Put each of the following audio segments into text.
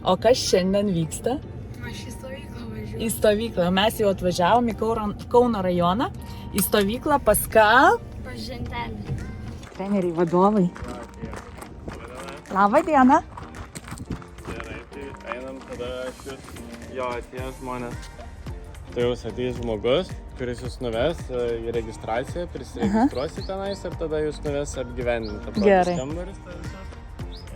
O kas šiandien vyksta? Aš į stovyklą važiuoju. Į stovyklą. Mes jau atvažiavom į Kauno rajoną. Į stovyklą pas ką? Pas žentelį. Treneriai, vadovai. Labą dieną. Gerai, tai einam tada šis jo atėjo žmonės. Tai jau ateis žmogus, kuris jūs nuves į registraciją, prisiregistruosi tenais ir tada jūs nuves apgyvendinti. Gerai. Kambaris tai visas.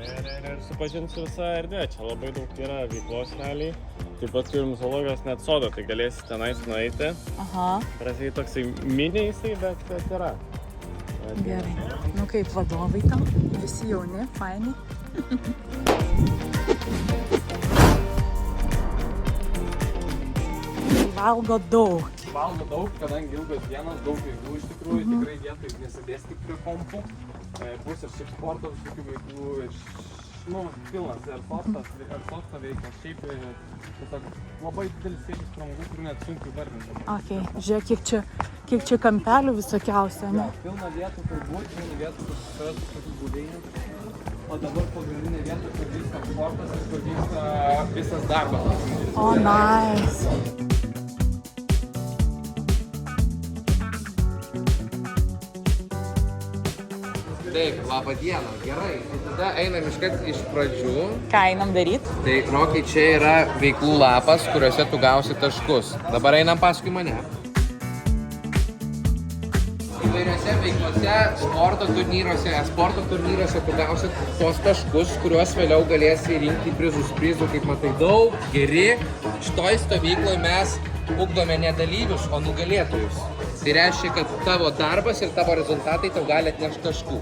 Ir supažins su visą erdvę. Čia labai daug yra veiklos realiai. Taip pat turim zoologijos net sodą, tai galėsi tenais nueiti. Aha. Prasiai toksai mini jisai, bet yra. Gerai. Nu kaip vadovai tau? Visi jauni, faini. Valgo daug. Valgo daug, kadangi ilgas dienas, daug veiklų iš tikrųjų, tikrai vietoj nesidėsti prie kompų. Bus ir šiaip sporto visokių veiklų, ir pilnas airsoftą veikia, šiaip tiesiog labai didelis kiekis pramogų, kurių net sunku įvardinti. Okay. Žiūrėk, kiek čia kampelių visokiausia, ne? Pilna vietų kur būti, pilna vietų kur susirasti tokių buveinių. O dabar pagrindinė vieta, kur vyksta sportas ir kur vyksta visas darbas. O, nice. Taip, labą dieną, gerai. Tai tada einam iškart iš pradžių. Ką einam daryt? Tai, Rokai, čia yra veiklų lapas, kuriuose tu gausi taškus. Dabar einam paskui mane. Įvairiose veiklose, sporto turnyruose tu gausi tos taškus, kuriuos vėliau galėsi rinkti prizų, kaip matai, daug, geri. Šitoj stovykloje mes ugdome ne dalyvius, o nugalėtojus. Tai reiškia, kad tavo darbas ir tavo rezultatai tau gali atnešti taškų.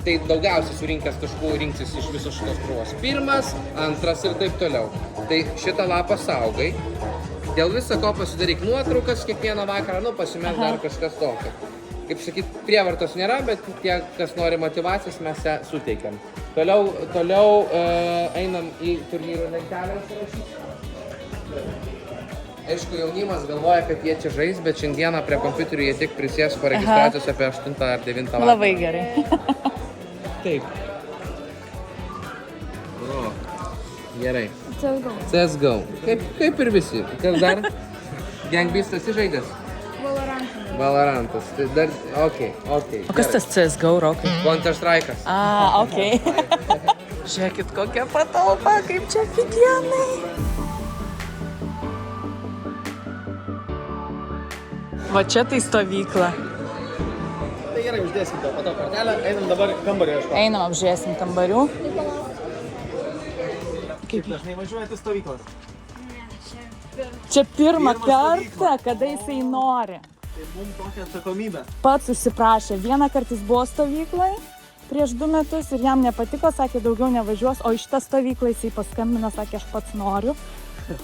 Tai daugiausiai surinkęs taškų rinksis iš visos šitos krūvos. Pirmas, antras ir taip toliau. Tai šitą lapą saugai. Dėl viso ko pasidaryk nuotraukas kiekvieną vakarą, pasimes dar kažkas tokio. Kaip sakyt, prievartos nėra, bet tie, kas nori motyvacijos, mes ją suteikiam. Toliau einam į turnyrų lentelę surašyti. Aišku, jaunimas galvoja, kad jie čia žais, bet šiandieną prie kompiuterių jie tik prisės po registracijos apie 8 ar 9 valandą. Labai gerai. Taip. O, gerai. CSGO. CSGO. Kaip ir visi. Kas dar? Gangbystas žaidęs? Valorantas. Tai dar, okei. O kas tas CSGO, Rokai? Counter Strike'as. Okei. Žiūrėkit, kokia patalpa, kaip čia kiekvienai. Va čia tai stovykla. Tai gerai, uždėsim tau po to kortelę, einam dabar kambarį ieškoti. Einam apžiūrėsim kambarių. Kaip dažnai važiuojate į stovyklas? Čia pirmą Pirma kartą, stovykla. kada jisai nori. Tai mums tokia atsakomybė. Pats užsiprašė. Vieną kartą jis buvo stovyklai prieš 2 metus ir jam nepatiko, sakė, daugiau nevažiuos, o į šitą stovyklą jisai paskambino, sakė, aš pats noriu.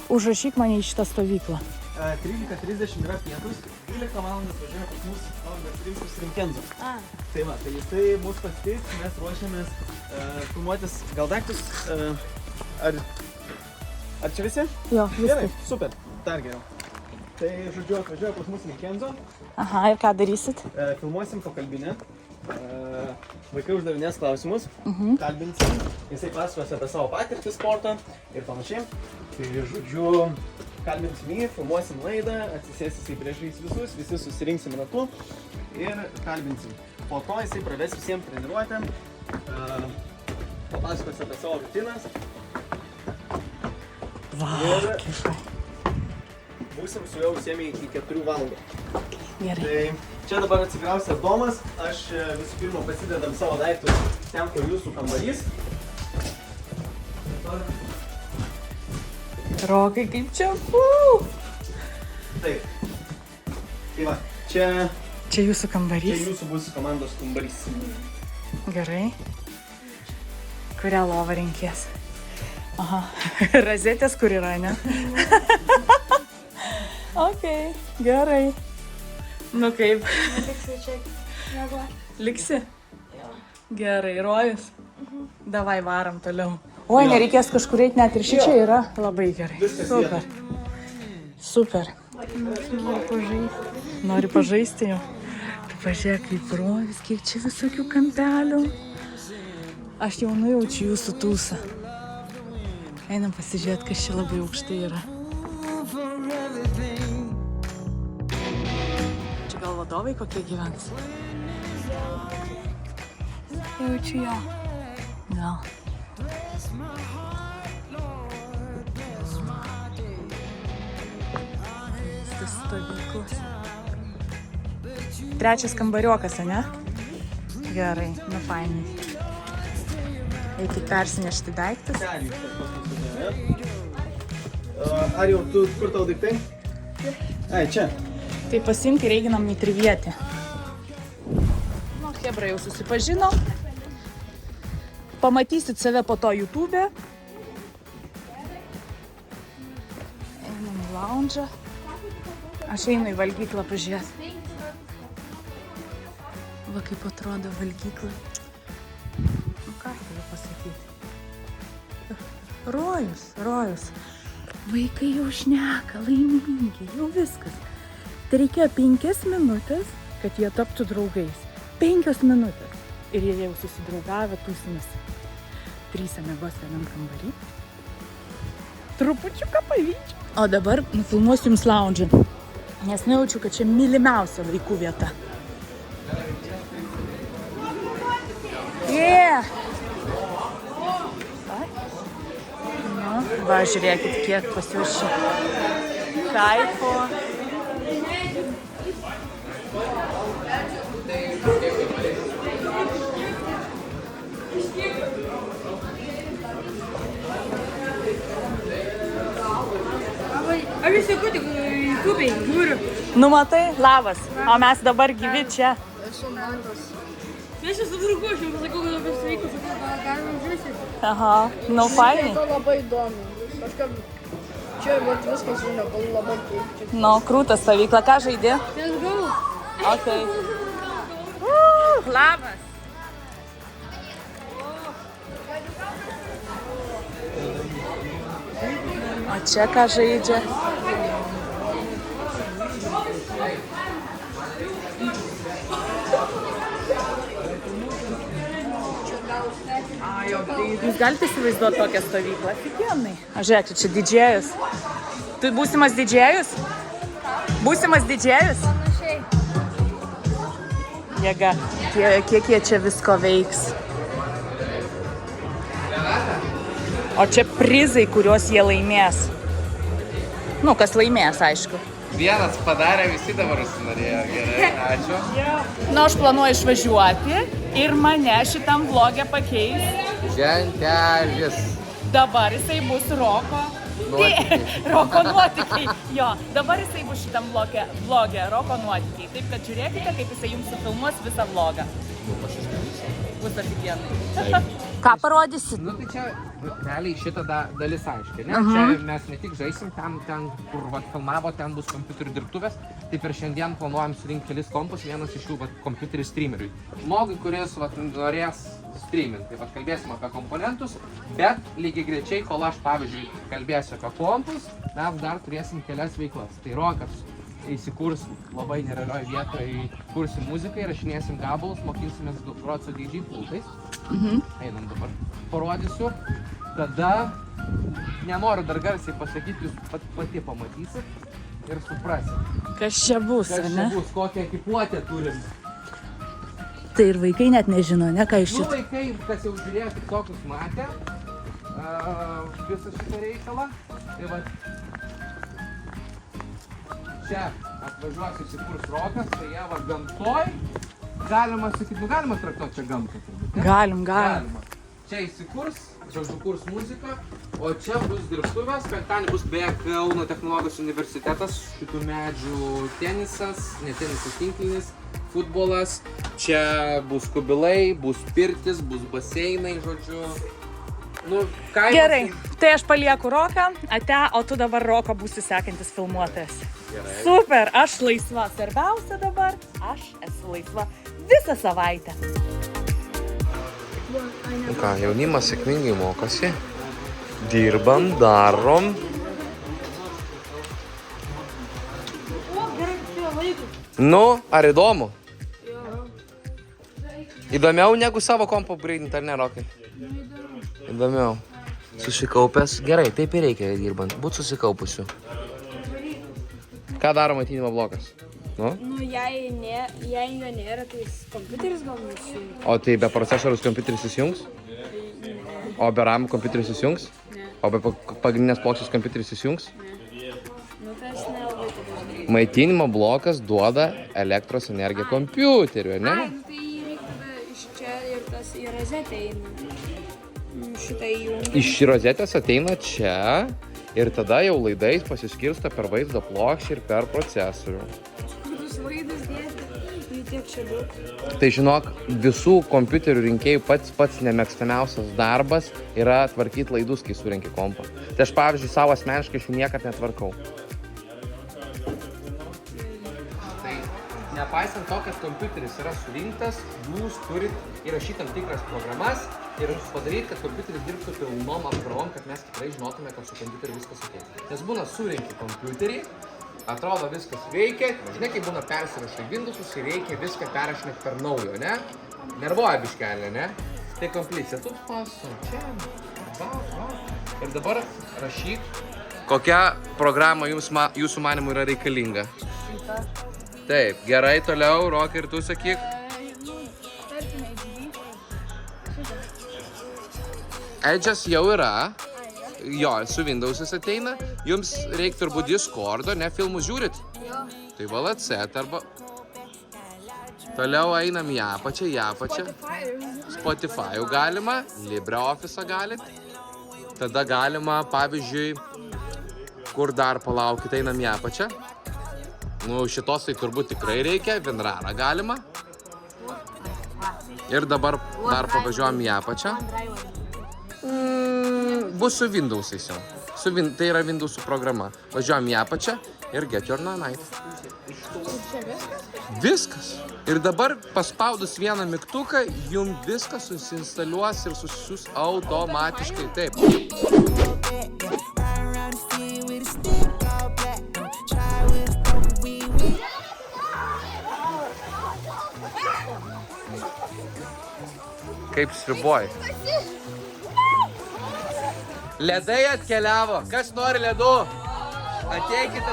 Užrašyk mane į šitą stovyklą. 13:30 yra pietus, 12 valandas važiuoja pas mus Albertas Rimkenzo. Tai va, tai jisai mus pasitiks, mes ruošiamės filmuotis gal daiktus. Ar čia visi? Jo, Gerai, viskas. super, dar geriau. Tai žodžiu, atvažiuoja pas mus Rimkenzo, Aha, ir ką darysit? filmuosim pokalbinę. Vaikai uždavinės klausimus, kalbinsim, jisai pasakos apie savo patirtį sportą ir panašiai. Tai žodžiu, kalbinsim jį, filmuosim laidą, atsisės jisai prieš visus, visi susirinksim ratu ir kalbinsim. Po to jisai praves visiems treniruotėm, papasakos apie savo rutinas ir būsim su juo užsiėmę iki 4 valandų. Gerai. Tai čia dabar atsikraustė Domas, aš visų pirma pasidedam savo daiktus ten, kur jūsų kambarys. Rokai, kaip čia? Taip. Tai va, čia Čia jūsų kambarys. jūsų bus komandos kambarys. Gerai. Kurią lovą renkės? Aha. Razetės kur yra, ne? Okei, gerai. Nu kaip? Liksiu čia. Jeigu. Liksi? Gerai, rojus? Davai varam toliau. Oi, nereikės kažkur eiti, net ir šičia yra. Labai gerai. Super. Super. Nori pažaisti jau? Pažiūrėk, kaip rojus, kiek čia visokių kampelių. Aš jau nujaučiu jūsų tūsą. Einam pasižiūrėti, kas čia labai aukštai yra. Čia gal vadovai kokie gyvens? Jaučiu jo. Gal. Tas stovyklas. Trečias kambariokas, ne? Gerai, nu fainai. Eikit persinešti daiktus. Ar jau tu kur tavo daiktai? Ai, čia. Tai pasimk ir eiginam į trivietį. Nu, hebra jau susipažino. Pamatysit save po to YouTube. Einam į lounge'ą. Aš einu į valgyklą pažiūrėti. Va kaip atrodo valgykla. Nu ką galiu pasakyti? Rojus, rojus. Vaikai jau šneka, laimingi, jau viskas. Tai reikėjo 5 minutės, kad jie taptų draugais. 5 minutės. Ir jie jau susidraugavę tūsinasi. 3 miegos vienam kambarį. Trupučiuką pavydžiu. O dabar nufilmuosiu jums lounge'ą. Nes nejaučiu, kad čia mylimiausia vaikų vieta. Yeah! Nu, va, žiūrėkit, kiek pas jūs čia kaifo. Aš įsiku tik YouTube'ai, žiūriu. Nu matai, labas. O mes dabar gyvi čia. Esu Mantas. Aš esu draugu, aš jums pasakau, kad apie sveikus, kad galima žiūrėti. Aha, nu fainai. Tai labai įdomu. Kažkaip čia vat viskas žinau, labai keičia. Nu, krūta stovykla. Ką žaidži? Let's go. Okay. Labas. O čia ką žaidžia? Jūs galite įsivaizduoti tokią stovyklą? Fikienai. A žiūrėk, čia didžėjus. Tu būsimas didžėjus? Būsimas didžėjus? Panašiai. Jėga, kiek jie čia visko veiks. O čia prizai, kuriuos jie laimės. Nu, kas laimės, aišku. Vienas padarė, visi dabar užsinorėjo. Gerai, ačiū. Na, aš planuoju išvažiuoti ir mane šitam vlogę pakeis. Žentelis. Dabar jisai bus Roko. Nuotykiai. Roko nuotykiai. Jo, dabar jisai bus šitam vlogė Roko nuotykiai. Taip, kad žiūrėkite, kaip jisai jums sufilmuos visą vlogą. Bus afigienai. Ką parodysit? Nu tai čia, realiai šita dalis aiškiai, ne? Čia mes ne tik žaisim, ten kur vat, filmavo, ten bus kompiuterių dirbtuvės. Tai per šiandien planuojam surinkti kelis kompus, vienas iš jų vat, kompiuterį streameriui. Žmogui, kuris vat, norės streamint, tai vat, kalbėsim apie komponentus, bet lygiai greičiai, kol aš pavyzdžiui kalbėsiu apie kompus, mes dar turėsim kelias veiklas. Tai Rokas įsikurs labai nerealioj vietoje, kursim muziką, rašinėsim gabalus, mokinsimės groti su DJ pultais. Einam dabar. Parodysiu. Tada, nenoriu dar garsiai pasakyti, jūs pati pamatysit ir suprasit. Kas čia bus, Kas ne? čia bus, kokią ekipuotę turim. Tai ir vaikai net nežino, ne, ką iš Nu, šito. vaikai, kas jau žiūrėjo, tik tokius matė visą šitą reikalą. Tai va, čia atvažiuos įsikurs Rokas, tai jie va gamtoj, galima sakyti, nu galima traktuoti čia gamtą turbūt. Ne? Galim. Čia įsikurs, žodžiu, kurs muziką, o čia bus dirbtuvės, penktadienį bus beje Kauno technologijos universitetas, šitų medžių tenisas, ne tenisas, tinklinis, futbolas, čia bus kubilai, bus pirtis, bus baseinai, žodžiu. Nu, kaimas, Gerai, tai aš palieku Roką, ate, o tu dabar Roko būsi sekantis filmuotojas. Gerai. Super, aš laisva. Svarbiausia dabar, aš esu laisva visą savaitę. Nu ką, jaunimas sėkmingai mokosi, dirbam, darom. Nu, ar įdomu? Įdomiau negu savo kompą braidinti, ar ne, Rokai? Įdomiau. Susikaupęs. Gerai, taip ir reikia dirbant. Būt susikaupusiu. Ką daro maitinimo blokas? Nu? Nu, jei jo nėra, tai kompiuteris gal nesijungia. O tai be procesoriaus kompiuteris įsijungs? O be RAM kompiuteris įsijungs? Ne. O be pagrindinės plokštės kompiuteris įsijungs? Nu, tai aš nelabai tada žinau. Maitinimo blokas duoda elektros energiją kompiuteriu, ne? Ai, nu, tai reikia tada iš čia ir tas į rozetę eina. Šitą įjungia. Iš rozetės ateina čia ir tada jau laidais pasiskirsta per vaizdo plokštę ir per procesorių. Kurus vaidus dėti, jų tiek čia daug. Tai žinok, visų kompiuterių rinkėjų pats nemėgstamiausias darbas yra tvarkyti laidus, kai surenki kompą. Tai aš, pavyzdžiui, savo asmeniškai šių niekad netvarkau. Tai nepaisant to, kad kompiuteris yra surinktas, jūs turit įrašyti tam tikras programas ir padaryti, kad kompiuteris dirbtų pilnom apkrovom, kad mes tikrai žinotume, kad su kompiuteriu viskas ok. Nes būna surenki kompiuterį, atrodo viskas veikia, žinai, kai būna persirašai Windowsus ir reikia viską perrašinėti per naujo, ne? Nervuoja biškelė, ne? Tai komplicija, tu pasu, čia, va. Ir dabar rašyk. Kokia programa jūsų manimu yra reikalinga? Šitą. Taip, gerai, toliau, Rokai, ir tu sakyk. Tarkime, HD. Edge'as jau yra. Jo, su Windows'is ateina. Jums reikia turbūt Discordo, ne filmus žiūrit? Jo. Tai VLC arba... Toliau einam į apačią. Spotify galima, LibreOffice galit. Tada galima, pavyzdžiui, kur dar palaukit, einam į apačią. Nu, šitos tai turbūt tikrai reikia, WinRAR galima. Ir dabar dar pavažiuojam į apačią. Bus su Windows'ais jau. Tai yra Windows'ų programa. Važiuojam į apačią ir Get Your Night. Viskas. Ir dabar paspaudus vieną mygtuką, jums viskas susinstaliuos ir susisius automatiškai. Taip. Kaip sriuboji. Ledai atkeliavo. Kas nori ledų? Ateikit.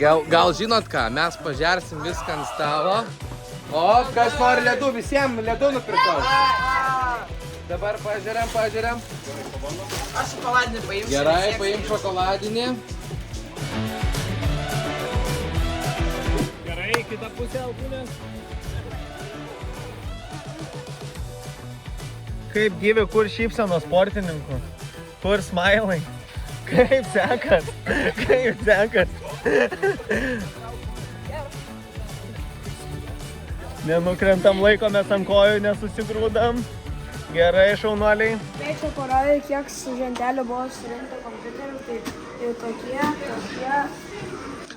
Gal žinot ką, mes pažersim viską ant stalo. O, kas nori ledų? Visiems ledų nupirkau. Dabar pažeriam. Aš šokoladinį paimsiu. Gerai, paim šokoladinį. Gerai, kitą pusę alkūnės. Kaip gyvi, kur šypsenos sportininkų? Kur smailai? Kaip sekas? Nenukrentam, laikomės ant kojų, nesusigrūdam. Gerai, šaunuoliai. Tai čia parodė, kiek su žentelė buvo surinkta kompiuterių, tai tokie.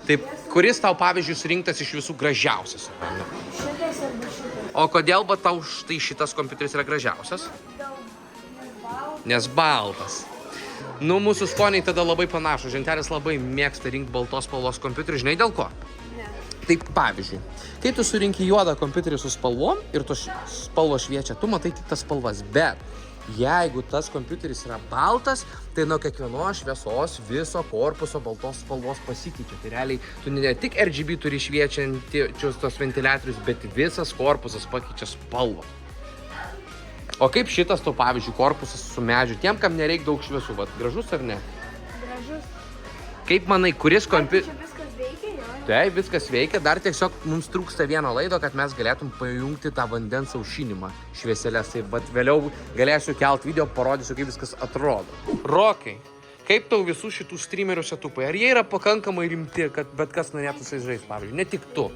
Taip, kuris tau, pavyzdžiui, surinktas iš visų gražiausias? Šitas arba šitas. O kodėl tau štai šitas kompiuteris yra gražiausias? Nes baltas. Nu, mūsų skoniai tada labai panašus. Žentelis labai mėgsta rinkti baltos spalvos kompiuterį. Žinai dėl ko? Ne. Taip, pavyzdžiui, kai tu surinki juodą kompiuterį su spalvom ir tos spalvos šviečia, tu matai tik tas spalvas. Bet jeigu tas kompiuteris yra baltas, tai nuo kiekvienos šviesos viso korpuso baltos spalvos pasikeičia. Tai realiai tu ne tik RGB turi šviečiančius tos ventiliatorius, bet visas korpusas pakeičia spalvą. O kaip šitas tau, pavyzdžiui, korpusas su medžiu, tiem, kam nereik daug šviesų, vat, gražus ar ne? Gražus. Kaip manai, kuris kompiuteris... Čia viskas veikia, jo? Taip, viskas veikia, dar tiesiog mums trūksta vieno laido, kad mes galėtum pajungti tą vandens aušinimą švieselės. Tai vat vėliau galėsiu kelt video, parodysiu, kaip viskas atrodo. Rokai, kaip tau visų šitų streamerių setupai? Ar jie yra pakankamai rimti, kad bet kas norėtų su jais žaisti, pavyzdžiui? Ne tik tu.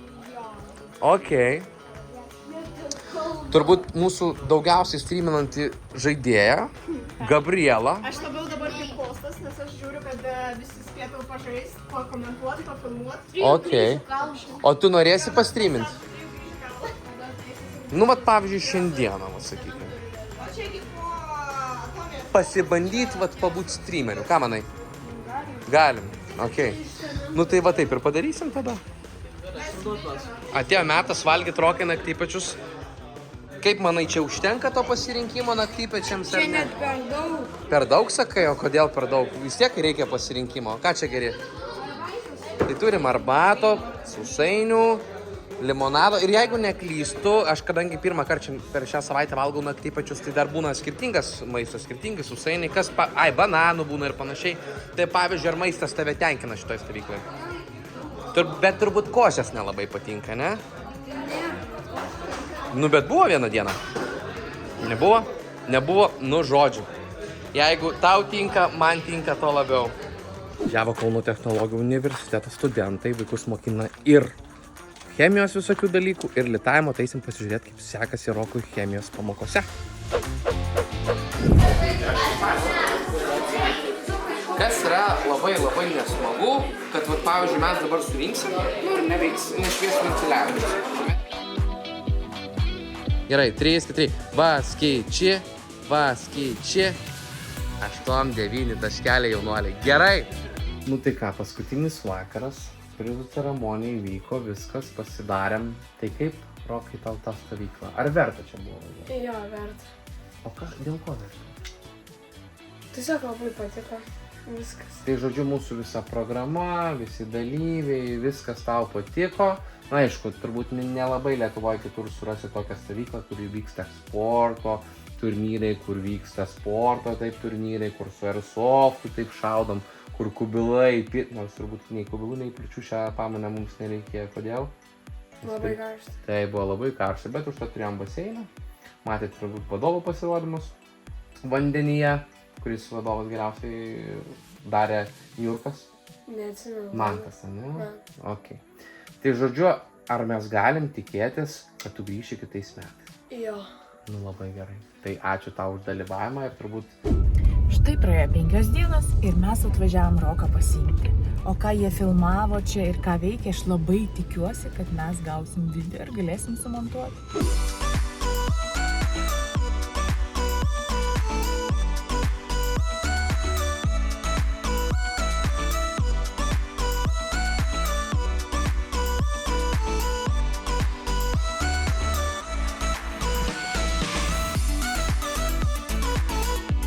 Okei. Turbūt mūsų daugiausiai streaminanti žaidėja, Gabriela. Aš labiau dabar kaip postas, nes aš žiūriu, kad visi spėtų pažaisti, pakomentuoti, pafilmuoti. Okei. O tu norėsi pastreaminti? Nu, vat pavyzdžiui, šiandieną, vat sakykime. Pasibandyti, vat pabūti streameriu. Ką manai? Galim. Okei. Nu, tai va taip ir padarysim tada. Atėjo metas valgyti Rokai naktypačius. Kaip manai, čia užtenka to pasirinkimo naktypečiams ar Čia ne? net per daug. Per daug sakai, o kodėl per daug? Vis tiek reikia pasirinkimo. Ką čia geri? Tai turim arbato, sausainių, limonado. Ir jeigu neklystu, aš kadangi pirmą kartą per šią savaitę valgau naktypečius, tai dar būna skirtingas maistas, skirtingi sausainiai, bananų būna ir panašiai. Tai pavyzdžiui, ar maistas tave tenkina šitoj stovyklai? Bet turbūt košės nelabai patinka, ne? Nu, bet buvo vieną dieną. Nebuvo? Nebuvo, nu žodžiu. Jeigu tau tinka, man tinka to labiau. Ževo Kauno technologijų universiteto studentai vaikus mokina ir chemijos visokių dalykų, ir litavimo, tai eisim pasižiūrėti, kaip sekasi Rokui chemijos pamokose. Kas yra labai nesmagu, kad, pavyzdžiui, mes dabar surinksim, ir nešvies ventiliavimas. Gerai, 3, 4, vaskaiči, 8, 9 taškeliai jaunuoliai. Gerai. Nu tai ką, paskutinis vakaras, prizų ceremonija įvyko, viskas, pasidarėm. Tai kaip, Rokai, tau tą stovyklą? Ar verta čia buvo? Jo, verta. O dėl ko verta? Tiesiog labai patiko. Viskas. Tai žodžiu, mūsų visa programa, visi dalyviai, viskas tau patiko. Na aišku, turbūt nelabai Lietuvoje kitur surasi tokią stovyklą, kur vyksta sporto turnyrai, kur vyksta sporto taip turnyrai, kur su airsoftu taip šaudom, kur kubilai, nors turbūt nei kubilų, nei pirčių šią pamanę mums nereikėjo. Kodėl? Labai karšta. Tai buvo labai karšta, bet užtat turėjom baseiną. Matėte turbūt vadovų pasirodymus vandenyje, kuris vadovas geriausiai darė Jurkas. Neatsimenu. Mantas, ne? Man. Ok. Tai žodžiu, ar mes galim tikėtis, kad tu grįši kitais metais? Jo. Nu labai gerai. Tai ačiū tau už dalyvavimą ir turbūt... Štai praėjo 5 dienos ir mes atvažiavom Roką pasiimti. O ką jie filmavo čia ir ką veikia, aš labai tikiuosi, kad mes gausim video ir galėsim sumontuoti.